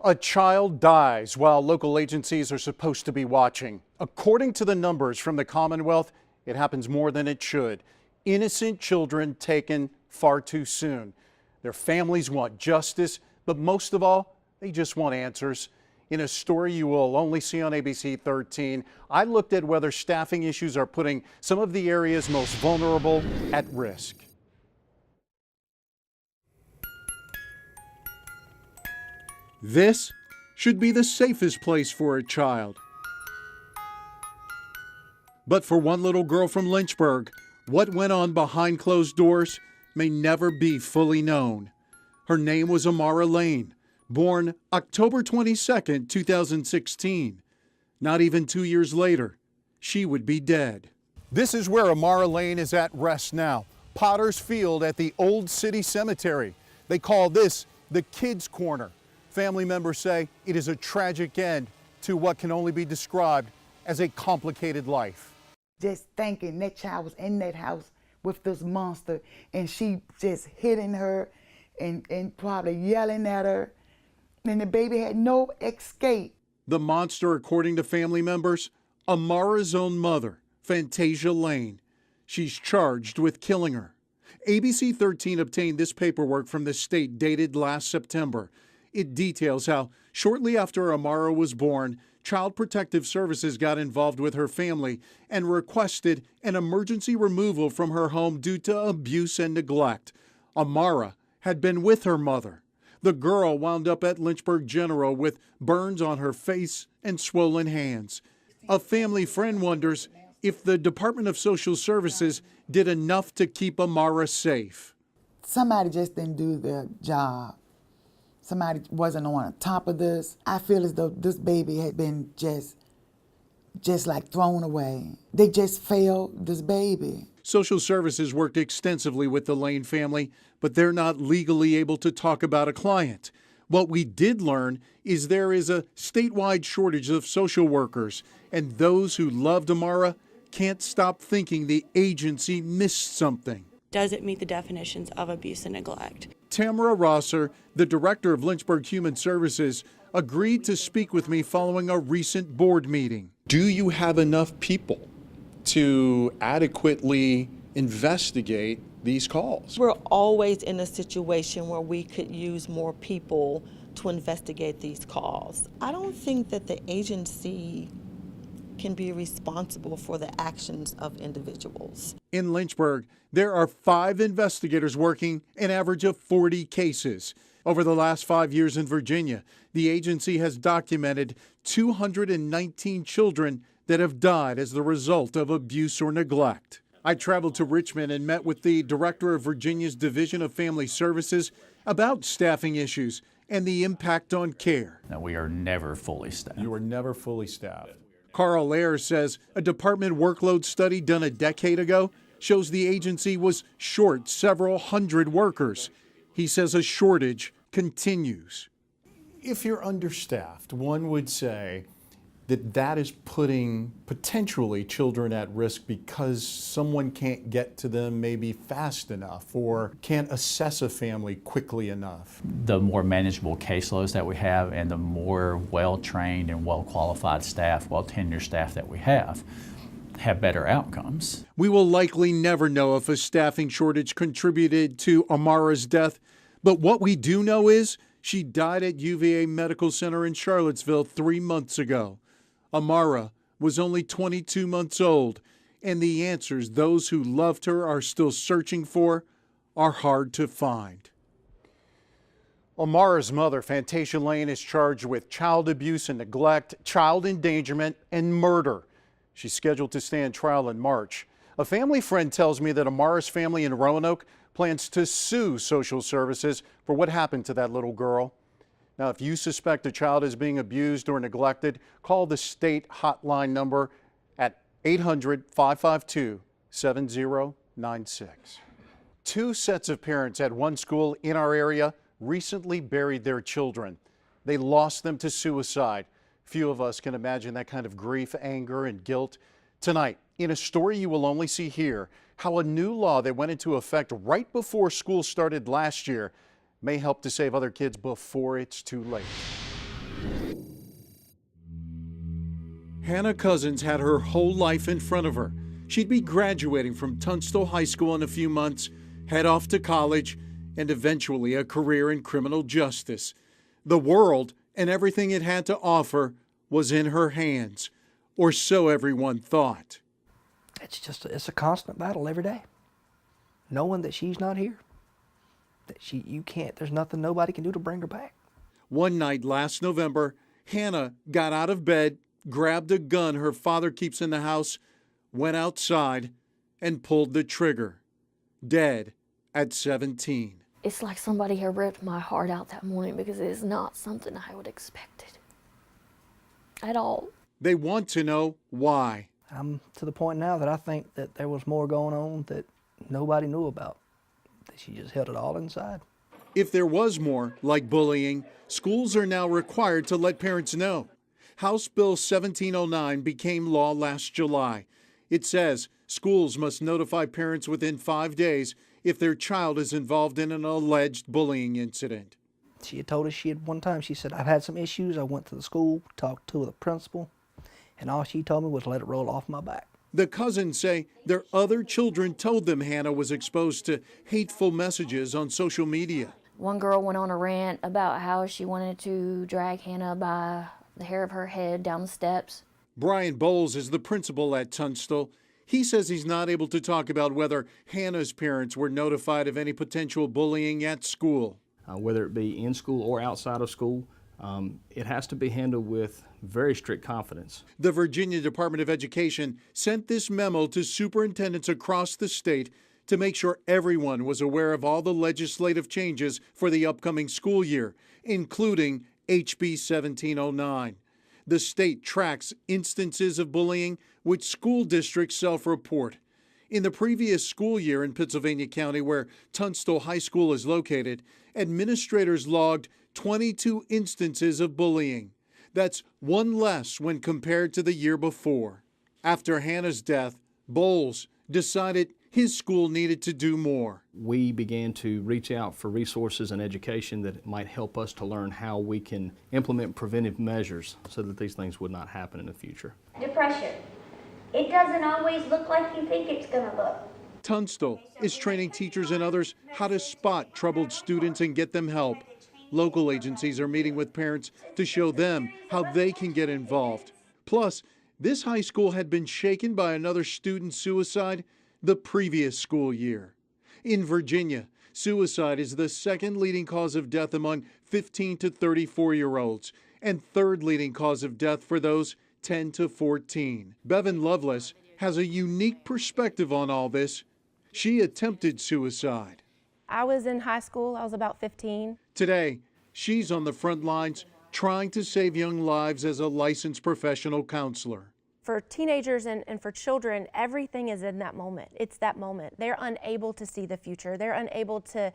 A child dies while local agencies are supposed to be watching. According to the numbers from the Commonwealth, it happens more than it should. Innocent children taken far too soon. Their families want justice, but most of all, they just want answers. In a story you will only see on ABC 13, I looked at whether staffing issues are putting some of the area's most vulnerable at risk. This should be the safest place for a child. But for one little girl from Lynchburg, what went on behind closed doors may never be fully known. Her name was Amarah Lane, born October 22, 2016. Not even 2 years later, she would be dead. This is where Amarah Lane is at rest now, Potter's Field at the Old City Cemetery. They call this the Kids' Corner. Family members say it is a tragic end to what can only be described as a complicated life. Just thinking that child was in that house with this monster and she just hitting her and probably yelling at her, and the baby had no escape. The monster, according to family members, Amarah's own mother, Fantasia Lane. She's charged with killing her. ABC 13 obtained this paperwork from the state dated last September. It details how shortly after Amarah was born, Child Protective Services got involved with her family and requested an emergency removal from her home due to abuse and neglect. Amarah had been with her mother. The girl wound up at Lynchburg General with burns on her face and swollen hands. A family friend wonders if the Department of Social Services did enough to keep Amarah safe. Somebody just didn't do their job. Somebody wasn't on top of this. I feel as though this baby had been just like thrown away. They just failed this baby. Social Services worked extensively with the Lane family, but they're not legally able to talk about a client. What we did learn is there is a statewide shortage of social workers, and those who loved Amarah can't stop thinking the agency missed something. Does it meet the definitions of abuse and neglect? Tamara Rosser, the director of Lynchburg Human Services, agreed to speak with me following a recent board meeting. Do you have enough people to adequately investigate these calls? We're always in a situation where we could use more people to investigate these calls. I don't think that the agency can be responsible for the actions of individuals. In Lynchburg, there are 5 investigators working an average of 40 cases. Over the last 5 years in Virginia, the agency has documented 219 children that have died as the result of abuse or neglect. I traveled to Richmond and met with the director of Virginia's Division of Family Services about staffing issues and the impact on care. No, we are never fully staffed. You are never fully staffed. Carl Ayers says a department workload study done a decade ago shows the agency was short several hundred workers. He says a shortage continues. If you're understaffed, one would say that that is putting potentially children at risk because someone can't get to them maybe fast enough or can't assess a family quickly enough. The more manageable caseloads that we have and the more well-trained and well-qualified staff, well-tenured staff that we have better outcomes. We will likely never know if a staffing shortage contributed to Amarah's death, but what we do know is she died at UVA Medical Center in Charlottesville 3 months ago. Amarah was only 22 months old, and the answers those who loved her are still searching for are hard to find. Amarah's mother, Fantasia Lane, is charged with child abuse and neglect, child endangerment, and murder. She's scheduled to stand trial in March. A family friend tells me that Amarah's family in Roanoke plans to sue social services for what happened to that little girl. Now, if you suspect a child is being abused or neglected, call the state hotline number at 800-552-7096. 2 sets of parents at one school in our area recently buried their children. They lost them to suicide. Few of us can imagine that kind of grief, anger, and guilt. Tonight, in a story you will only see here, how a new law that went into effect right before school started last year may help to save other kids before it's too late. Hannah Cousins had her whole life in front of her. She'd be graduating from Tunstall High School in a few months, head off to college, and eventually a career in criminal justice. The world and everything it had to offer was in her hands, or so everyone thought. It's a constant battle every day. Knowing that she's not here, that there's nothing nobody can do to bring her back. One night last November, Hannah got out of bed, grabbed a gun her father keeps in the house, went outside, and pulled the trigger. Dead at 17. It's like somebody had ripped my heart out that morning because it is not something I would expected at all. They want to know why. I'm to the point now that I think that there was more going on that nobody knew about, that she just held it all inside. If there was more, like bullying, schools are now required to let parents know. House Bill 1709 became law last July. It says schools must notify parents within 5 days if their child is involved in an alleged bullying incident. She had told us one time, she said, I've had some issues. I went to the school, talked to the principal, and all she told me was let it roll off my back. The cousins say their other children told them Hannah was exposed to hateful messages on social media. One girl went on a rant about how she wanted to drag Hannah by the hair of her head down the steps. Brian Bowles is the principal at Tunstall. He says he's not able to talk about whether Hannah's parents were notified of any potential bullying at school. Whether it be in school or outside of school, it has to be handled with very strict confidence. The Virginia Department of Education sent this memo to superintendents across the state to make sure everyone was aware of all the legislative changes for the upcoming school year, including HB 1709. The state tracks instances of bullying which school districts self-report. In the previous school year in Pittsylvania County, where Tunstall High School is located, administrators logged 22 instances of bullying. That's one less when compared to the year before. After Hannah's death, Bowles decided his school needed to do more. We began to reach out for resources and education that might help us to learn how we can implement preventive measures so that these things would not happen in the future. Depression. It doesn't always look like you think it's going to look. Tunstall is training teachers and others how to spot troubled students and get them help. Local agencies are meeting with parents to show them how they can get involved. Plus, this high school had been shaken by another student suicide the previous school year. In Virginia, suicide is the second leading cause of death among 15 to 34-year-olds and third leading cause of death for those 10 to 14. Bevan Lovelace has a unique perspective on all this. She attempted suicide. I was in high school. I was about 15. Today, she's on the front lines trying to save young lives as a licensed professional counselor. For teenagers and for children, everything is in that moment. It's that moment. They're unable to see the future. They're unable to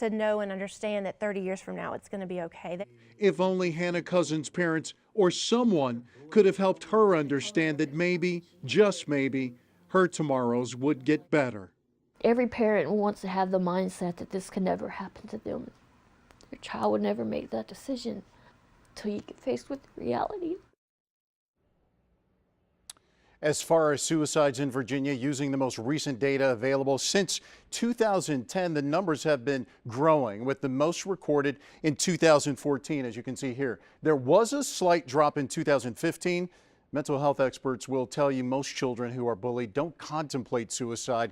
know and understand that 30 years from now it's going to be okay. If only Hannah Cousins' parents or someone could have helped her understand that maybe, just maybe, her tomorrows would get better. Every parent wants to have the mindset that this could never happen to them. Your child would never make that decision until you get faced with the reality. As far as suicides in Virginia, using the most recent data available since 2010, the numbers have been growing, with the most recorded in 2014, as you can see here. There was a slight drop in 2015. Mental health experts will tell you most children who are bullied don't contemplate suicide,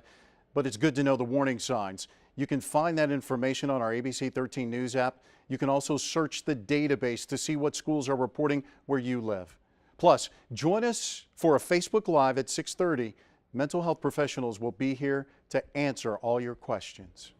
but it's good to know the warning signs. You can find that information on our ABC 13 News app. You can also search the database to see what schools are reporting where you live. Plus, join us for a Facebook Live at 6:30. Mental health professionals will be here to answer all your questions.